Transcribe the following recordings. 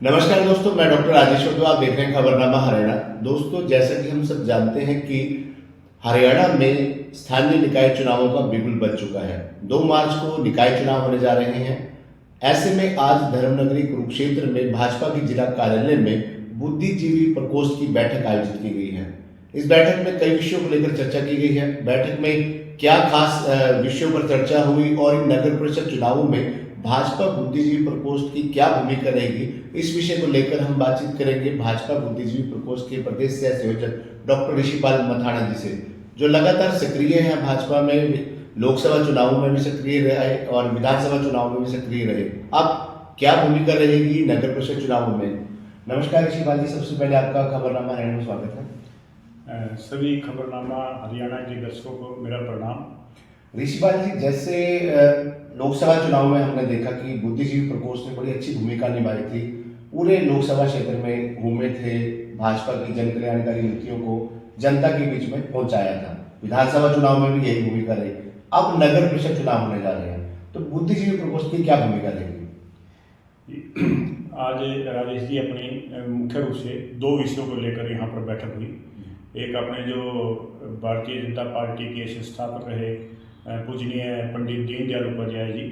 नमस्कार दोस्तों, मैं डॉक्टर राजेश्वर तो आप देख रहे हैं खबरनामा हरियाणा। दोस्तों, जैसा कि हम सब जानते हैं कि हरियाणा में स्थानीय निकाय चुनावों का बिगुल बज चुका है। 2 मार्च को निकाय चुनाव होने जा रहे हैं। ऐसे में आज धर्मनगरी कुरुक्षेत्र में भाजपा के जिला कार्यालय में बुद्धिजीवी प्रकोष्ठ की बैठक आयोजित की गई है। इस बैठक में कई विषयों को लेकर चर्चा की गई है। बैठक में क्या खास विषयों पर चर्चा हुई और इन नगर परिषद चुनावों में भाजपा बुद्धिजीवी प्रकोष्ठ की क्या भूमिका रहेगी, इस विषय को लेकर हम बातचीत करेंगे भाजपा बुद्धिजीवी प्रकोष्ठ के प्रदेश सह संयोजक डॉक्टर ऋषिपाल मथाना जी से, जो लगातार सक्रिय हैं भाजपा में, लोकसभा चुनावों में भी सक्रिय रहे और विधानसभा चुनाव में भी सक्रिय रहे। अब क्या भूमिका रहेगी नगर परिषद चुनावों में? नमस्कार ऋषिपाल जी, सबसे पहले आपका खबरनामा हरियाणा में स्वागत है। सभी खबरनामा हरियाणा के दर्शकों को मेरा प्रणाम। ऋषिपाल जी, जैसे लोकसभा चुनाव में हमने देखा कि बुद्धिजीवी प्रकोष्ठ ने बड़ी अच्छी भूमिका निभाई थी। पूरे लोकसभा क्षेत्र में घूमे थे, भाजपा की जन कल्याणकारी नीतियों को जनता के बीच में पहुंचाया था। विधानसभा चुनाव में भी यही भूमिका रही। अब नगर परिषद चुनाव होने जा रहे हैं, तो बुद्धिजीवी प्रकोष्ठ की क्या भूमिका रहेगी? आज राजेश जी अपनी मुख्य रूप से 2 विषयों को लेकर यहाँ पर बैठक हुई। एक अपने जो भारतीय जनता पार्टी के संस्थापक रहे पूजनीय पंडित दीनदयाल उपाध्याय जी,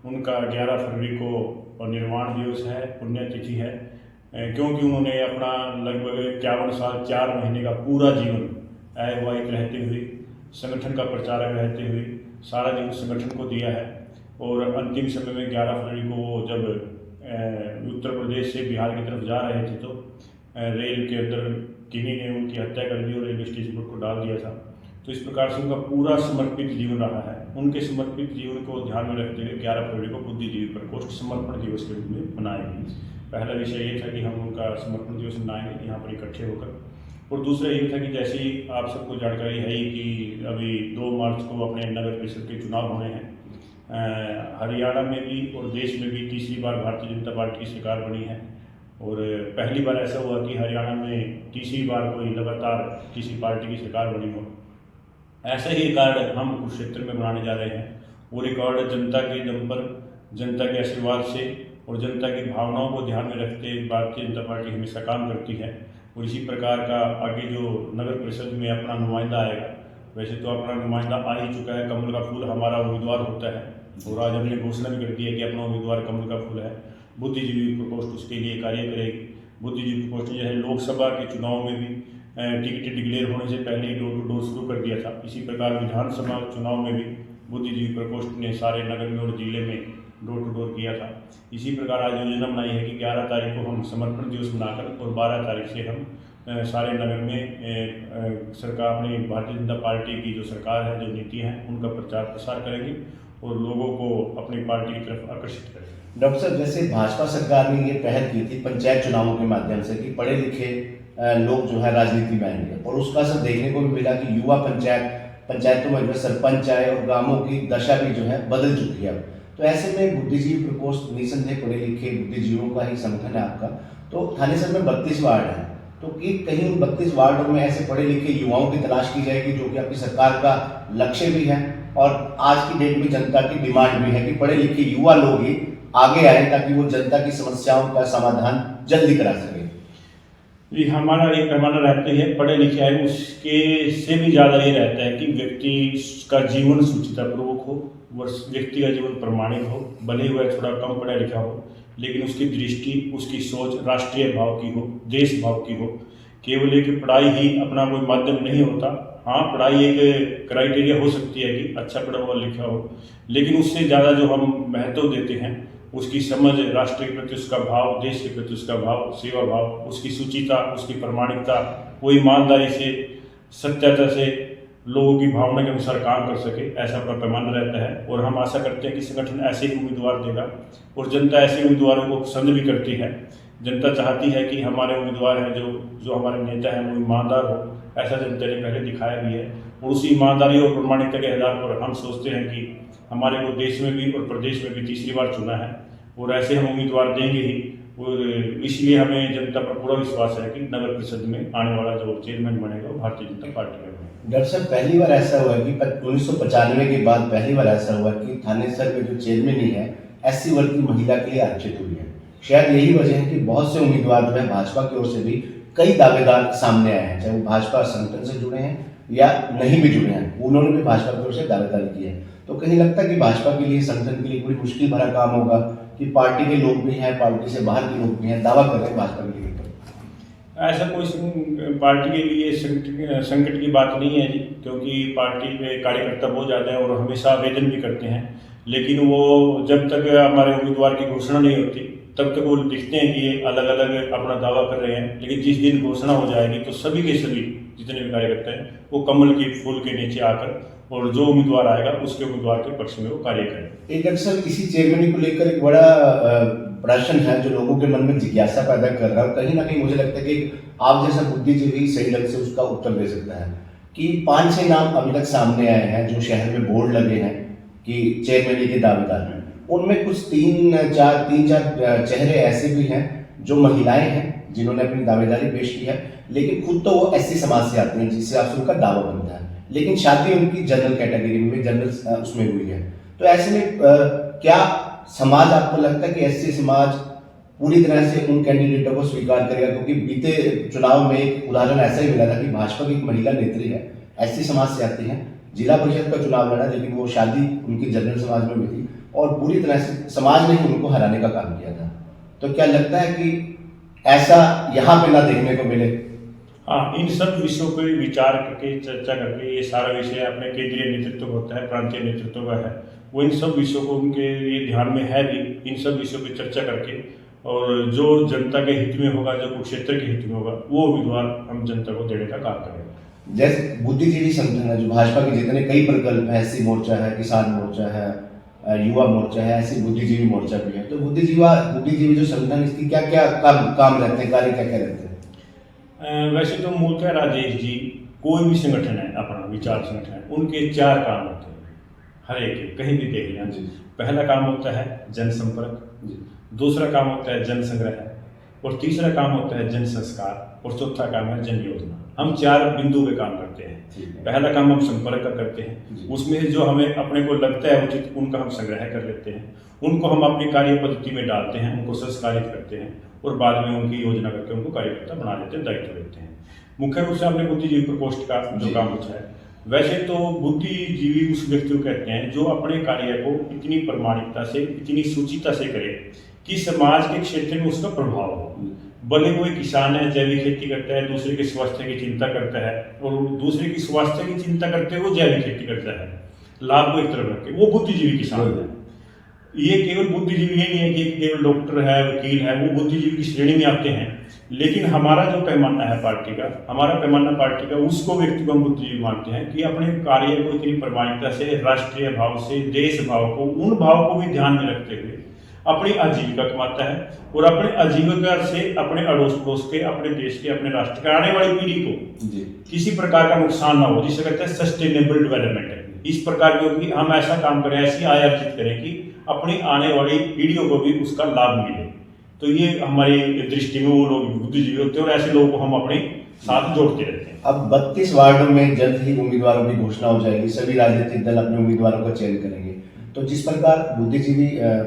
उनका 11 फरवरी को निर्वाण दिवस है, पुण्यतिथि है। क्योंकि उन्होंने अपना लगभग 51 साल 4 महीने का पूरा जीवन अविवाहित रहते हुए, संगठन का प्रचारक रहते हुए सारा जीवन संगठन को दिया है। और अंतिम समय में 11 फरवरी को वो जब उत्तर प्रदेश से बिहार की तरफ जा रहे थे तो रेल के अंदर किन्हीं ने उनकी हत्या कर दी और रेलवे स्टेशन पर को डाल दिया था। तो इस प्रकार से उनका पूरा समर्पित जीवन रहा है। उनके समर्पित जीवन को ध्यान में रखते हुए 11 फरवरी को बुद्धिजीवी प्रकोष्ठ समर्पण दिवस के रूप में मनाएंगे। पहला विषय ये था कि हम उनका समर्पण दिवस मनाएंगे यहाँ पर इकट्ठे होकर, और दूसरा ये था कि जैसे ही आप सबको जानकारी है ही कि अभी 2 मार्च को अपने नगर परिषद के चुनाव होने हैं। हरियाणा में भी और देश में भी तीसरी बार भारतीय जनता पार्टी की सरकार बनी है, और पहली बार ऐसा हुआ कि हरियाणा में तीसरी बार कोई लगातार किसी पार्टी की सरकार बनी हो। ऐसा ही रिकॉर्ड हम कुरुक्षेत्र में बनाने जा रहे हैं। वो रिकॉर्ड जनता के दम पर, जनता के आशीर्वाद से और जनता की भावनाओं को ध्यान में रखते भारतीय जनता पार्टी हमेशा काम करती है। और इसी प्रकार का आगे जो नगर परिषद में अपना नुमाइंदा आएगा, वैसे तो अपना नुमाइंदा आ ही चुका है। कमल का फूल हमारा उम्मीदवार होता है और आज हमने घोषणा भी कर दी है कि अपना उम्मीदवार कमल का फूल है। बुद्धिजीवी प्रकोष्ठ उसके लिए कार्य करेगी। बुद्धिजीवी प्रकोष्ठ जो है लोकसभा के चुनाव में भी टिकट डिक्लेयर होने से पहले ही डोर टू डोर शुरू कर दिया था। इसी प्रकार विधानसभा चुनाव में भी बुद्धिजीवी प्रकोष्ठ ने सारे नगर में और जिले में डोर टू डोर किया था। इसी प्रकार आज योजना बनाई है कि 11 तारीख को हम समर्पण दिवस मनाकर और 12 तारीख से हम सारे नगर में सरकार अपनी भारतीय जनता पार्टी की जो सरकार है, जो नीति है, उनका प्रचार प्रसार करेंगे और लोगों को अपनी पार्टी की तरफ आकर्षित करेंगे। डॉक्टर साहब, जैसे भाजपा सरकार ने ये पहल की थी पंचायत चुनावों के माध्यम से कि पढ़े लिखे लोग जो है राजनीति में आएंगे, और उसका असर देखने को भी मिला कि युवा पंचायतों में जो सरपंच आए और गांवों की दशा भी जो है बदल चुकी है। तो ऐसे में बुद्धिजीवी प्रकोष्ठ निसंदेह पढ़े लिखे बुद्धिजीवियों का ही संगठन है आपका। तो थानेसर में 32 वार्ड है, तो कि कहीं उन 32 वार्डों में ऐसे पढ़े लिखे युवाओं की तलाश की जाएगी, जो कि आपकी सरकार का लक्ष्य भी है और आज की डेट में जनता की डिमांड भी है कि पढ़े लिखे युवा लोग ही आगे आए ताकि वो जनता की समस्याओं का समाधान जल्दी करा सके। जी, हमारा एक पैमाना रहता है पढ़े लिखे आए, उसके से भी ज़्यादा ये रहता है कि व्यक्ति का जीवन सुचितापूर्वक हो, व्यक्ति का जीवन प्रमाणिक हो। भले ही वह थोड़ा कम पढ़ा लिखा हो, लेकिन उसकी दृष्टि, उसकी सोच राष्ट्रीय भाव की हो, देश भाव की हो। केवल एक पढ़ाई ही अपना कोई माध्यम नहीं होता। हाँ, पढ़ाई एक क्राइटेरिया हो सकती है कि अच्छा पढ़ा हुआ लिखा हो, लेकिन उससे ज़्यादा जो हम महत्व देते हैं उसकी समझ, राष्ट्र के प्रति उसका भाव, देश के प्रति उसका भाव, सेवा भाव, उसकी सुचिता, उसकी प्रामाणिकता, वो ईमानदारी से, सत्यता से लोगों की भावना के अनुसार काम कर सके, ऐसा अपना पैमाना रहता है। और हम आशा करते हैं कि संगठन ऐसे ही उम्मीदवार देगा और जनता ऐसे उम्मीदवारों को पसंद भी करती है। जनता चाहती है कि हमारे उम्मीदवार हैं, जो हमारे नेता हैं, वो ईमानदार हो। ऐसा जनता ने पहले दिखाया भी है और उसी ईमानदारी और प्रामाणिकता के आधार पर हम सोचते हैं कि हमारे को देश में भी और प्रदेश में भी तीसरी बार चुना है और ऐसे हम उम्मीदवार देंगे ही। और इसलिए हमें जनता पर पूरा विश्वास है कि नगर परिषद में आने वाला जो चेयरमैन बनेगा वो भारतीय जनता पार्टी का बनेगा। डॉक्टर साहब, पहली बार ऐसा हुआ कि 1995 के बाद पहली बार ऐसा हुआ कि थानेसर में जो चेयरमैन ही है SC वर्ग की महिला के लिए आरक्षित हुई है। शायद यही वजह है कि बहुत से उम्मीदवार जो है भाजपा की ओर से भी कई दावेदार सामने आए हैं, चाहे वो भाजपा संगठन से जुड़े हैं या नहीं भी जुड़े हैं, उन्होंने भी भाजपा की ओर से दावेदारी की है। तो कहीं लगता है कि भाजपा के लिए, संगठन के लिए बड़ी मुश्किल भरा काम होगा कि पार्टी के लोग भी हैं, पार्टी से बाहर के लोग भी हैं, दावा कर रहे हैं भाजपा के लिए। ऐसा कोई पार्टी के लिए संकट की बात नहीं है जी, क्योंकि पार्टी में कार्यकर्ता बहुत ज़्यादा है और हमेशा आवेदन भी करते हैं, लेकिन वो जब तक हमारे उम्मीदवार की घोषणा नहीं होती तब तक वो दिखते हैं कि ये अलग अलग अपना दावा कर रहे हैं। लेकिन जिस दिन घोषणा हो जाएगी तो सभी के सभी जितने भी कार्यकर्ता हैं वो कमल के फूल के नीचे आकर और जो उम्मीदवार आएगा उसके उम्मीदवार के पक्ष में वो कार्य करें। एक अक्सर इसी चेयरमैनी को लेकर एक बड़ा प्रश्न है जो लोगों के मन में जिज्ञासा पैदा कर रहा है, कहीं ना कहीं मुझे लगता है कि आप जैसा बुद्धिजीवी सही ढंग से उसका उत्तर दे सकता है कि 5-6 नाम अभी तक सामने आए हैं जो शहर में बोर्ड लगे हैं कि चेयरमैनी के दावेदार हैं, उनमें कुछ 3-4 चेहरे ऐसे भी हैं जो महिलाएं हैं जिन्होंने अपनी दावेदारी पेश की है, लेकिन खुद तो वो एससी समाज से आते हैं जिससे आपसे उनका दावा बनता है, लेकिन शादी उनकी जनरल कैटेगरी में, जनरल उसमें हुई है। तो ऐसे में क्या समाज, आपको लगता है कि एससी समाज पूरी तरह से उन कैंडिडेटों को स्वीकार करेगा? क्योंकि बीते चुनाव में एक उदाहरण ऐसा ही मिला था कि भाजपा की एक महिला नेत्री है, एससी समाज से आती हैं, जिला परिषद का चुनाव लड़ा, लेकिन वो शादी उनकी जनरल समाज में हुई थी और पूरी तरह से समाज ने ही उनको हराने का काम किया था। तो क्या लगता है कि ऐसा यहाँ पे ना देखने को मिले? हाँ, इन सब विषयों पर विचार करके, चर्चा करके, ये सारा विषय अपने केंद्रीय नेतृत्व होता है, प्रांतीय नेतृत्व का है, वो इन सब विषयों को उनके ये ध्यान में है भी, इन सब विषयों पर चर्चा करके और जो जनता के हित में होगा, जो कुरुक्षेत्र के हित में होगा, वो उम्मीदवार हम जनता को देने का काम करेंगे। जैसे बुद्धिजीवी संगठन है जो भाजपा के जितने कई प्रकल्प है, एससी मोर्चा है, किसान मोर्चा है, युवा मोर्चा है, ऐसे बुद्धिजीवी मोर्चा भी है, तो बुद्धिजीवी जो संगठन, इसकी क्या क्या काम रहते हैं, कार्य क्या क्या रहते हैं? वैसे तो मूलतः राजेश जी, कोई भी संगठन है, अपना विचार संगठन है, उनके 4 काम होते हैं, हर एक कहीं भी देख लें। पहला काम होता है जनसंपर्क, दूसरा काम होता है जन संग्रह और तीसरा काम होता है जन संस्कार और चौथा काम है जन योजना। हम 4 बिंदु पे काम करते हैं। पहला काम हम संपर्क का करते हैं, उसमें जो हमें अपने को लगता है उचित उनका हम संग्रह कर लेते हैं, उनको हम अपनी कार्य पद्धति में डालते हैं, उनको संस्कारित करते हैं और बाद में उनकी योजना करके उनको कार्यकर्ता बना लेते हैं, दायित्व देते हैं। मुख्य रूप से आपने बुद्धिजीवी प्रकोष्ठ का जो काम होता है, वैसे तो बुद्धिजीवी उस व्यक्ति को कहते हैं जो अपने कार्य को इतनी प्रामाणिकता से, इतनी सूचिता से करे कि समाज के क्षेत्र में उसका प्रभाव हो। भले वो एक किसान है, जैविक खेती करता है, दूसरे के स्वास्थ्य की चिंता करता है और दूसरे की स्वास्थ्य की चिंता करते हुए वो जैविक खेती करता है, लाभ को एक तरफ रख के, वो बुद्धिजीवी किसान है। ये केवल बुद्धिजीवी नहीं है कि केवल डॉक्टर है, वकील है, वो बुद्धिजीवी की श्रेणी में आते हैं। लेकिन हमारा जो पैमाना है पार्टी का, हमारा पैमाना पार्टी का, उसको व्यक्ति को हम बुद्धिजीवी मानते हैं कि अपने कार्य को इतनी प्रामाणिकता से, राष्ट्रीय भाव से, देश भाव को, उन भाव को भी ध्यान में रखते हुए अपनी आजीविका कमाता है और अपने आजीविका से अपने अड़ोस पड़ोस के, अपने देश के, अपने राष्ट्र के आने वाली पीढ़ी को किसी प्रकार का नुकसान ना हो, जिसे कहते हैं सस्टेनेबल डेवलपमेंट। इस प्रकार की हम ऐसा काम करें, ऐसी आय अर्जित करें कि अपनी आने वाली पीढ़ियों को भी उसका लाभ मिले। तो ये हमारी दृष्टि में वो लोग बुद्धिजीवी होते हैं और ऐसे लोगों को हम अपने साथ जोड़ते रहते हैं। अब 32 वार्डों में जल्द ही उम्मीदवारों की घोषणा हो जाएगी, सभी राजनीतिक दल अपने उम्मीदवारों का चयन करेंगे। तो जिस प्रकार बुद्धिजीवी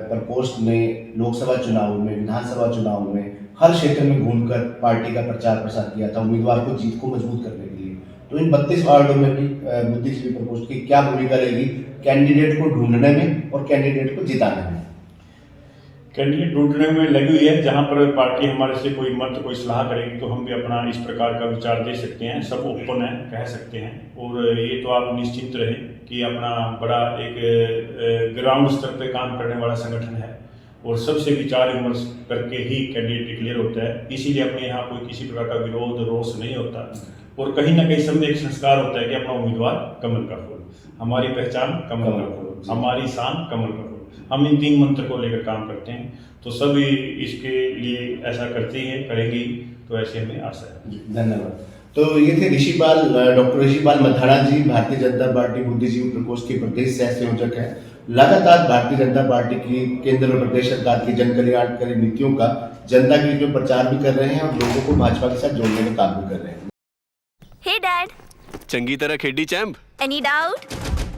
प्रकोष्ठ ने लोकसभा चुनाव में, विधानसभा चुनाव में हर क्षेत्र में घूमकर पार्टी का प्रचार प्रसार किया था उम्मीदवार को जीत को मजबूत करने के लिए, तो इन 32 वार्डों में भी बुद्धिजीवी प्रकोष्ठ की क्या भूमिका रहेगी कैंडिडेट को ढूंढने में और कैंडिडेट को जिताने में? कैंडिडेट ढूंढने में लगी हुई है। जहां पर पार्टी हमारे से कोई मत, कोई सलाह करेगी तो हम भी अपना इस प्रकार का विचार दे सकते हैं, सब ओपन है, कह सकते हैं। और ये तो आप निश्चिंत रहें कि अपना बड़ा एक ग्राउंड स्तर पे काम करने वाला संगठन है और सबसे विचार विमर्श करके ही कैंडिडेट डिक्लेयर होता है। इसीलिए अपने यहाँ कोई किसी प्रकार का विरोध, रोष नहीं होता और कहीं ना कहीं सब में एक संस्कार होता है कि अपना उम्मीदवार कमल का फूल, हमारी पहचान कमल का फूल, हमारी शान कमल का फूल। हम इन 3 मंत्र को लेकर काम करते हैं, तो सभी इसके लिए ऐसा करते ही हैं, करेंगे। तो ऐसे हमें आशा है। धन्यवाद। तो ये थे ऋषिपाल, डॉक्टर ऋषिपाल मधाना जी, भारतीय जनता पार्टी बुद्धिजीवी प्रकोष्ठ के प्रदेश सह संयोजक है। लगातार भारतीय जनता पार्टी की केंद्र और प्रदेश सरकार की जन कल्याणकारी नीतियों का जनता के बीच में प्रचार भी कर रहे हैं और लोगों को भाजपा के साथ जोड़ने का काम भी कर रहे हैं। हे डैड, चंगी तरह खेडी चैंप। Any doubt?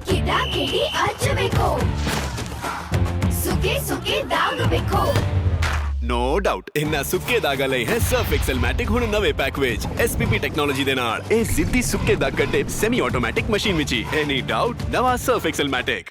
किदा खेडी आज बेको सुके सुके दाग बेको नो डाउट इन्ना सुक्के दागा ਲਈ ਹੈ ਸਰਫ ਐਕਸਲਮੈਟਿਕ ਹੁਣ ਨਵੇਂ ਪੈਕ ਵਿੱਚ SPP ਟੈਕਨੋਲੋਜੀ ਦੇ ਨਾਲ ਇਹ ਜ਼ਿੱਦੀ ਸੁੱਕੇ ਦਾਗ ਕੱਢੇ ਸੈਮੀ ਆਟੋਮੈਟਿਕ ਮਸ਼ੀਨ ਵਿੱਚ ਹੀ ਐਨੀ ਡਾਊਟ ਨਵਾਂ ਸਰਫ ਐਕਸਲਮੈਟਿਕ